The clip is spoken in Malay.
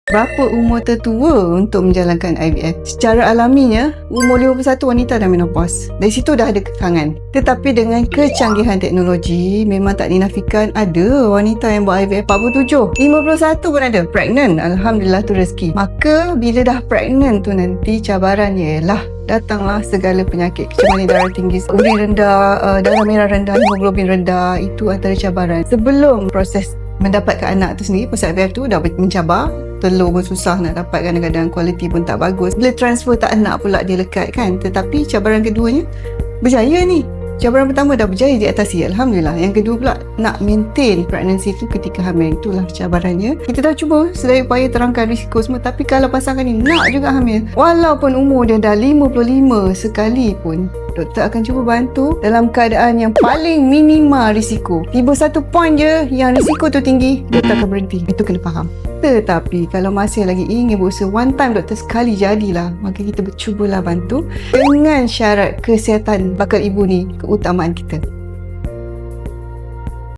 Berapa umur tertua untuk menjalankan IVF? Secara alaminya, umur 51 wanita dah menopause. Dari situ dah ada kekangan. Tetapi dengan kecanggihan teknologi, memang tak dinafikan ada wanita yang buat IVF 47, 51 pun ada. Pregnant. Alhamdulillah tu rezeki. Maka bila dah pregnant tu nanti cabarannya ialah datanglah segala penyakit, kencemasan darah tinggi, urin rendah, darah merah rendah, hemoglobin rendah. Itu antara cabaran. Sebelum proses mendapatkan anak tu sendiri, proses IVF tu dah mencabar. Telur pun susah nak dapat, kadang-kadang kualiti pun tak bagus. Bila transfer tak nak pula dia lekat kan. Tetapi cabaran keduanya berjaya ni. Cabaran pertama dah berjaya diatasi, Alhamdulillah. Yang kedua pula nak maintain pregnancy tu ketika hamil. Itulah cabarannya. Kita dah cuba sedaya upaya terangkan risiko semua. Tapi kalau pasangan ni nak juga hamil, walaupun umur dia dah 55 sekalipun, doktor akan cuba bantu dalam keadaan yang paling minima risiko. Tiba satu point je yang risiko tu tinggi, doktor akan berhenti. Itu kena faham. Tetapi kalau masih lagi ingin berusaha one time doktor sekali jadilah, maka kita cubalah bantu dengan syarat kesihatan bakal ibu ni keutamaan kita.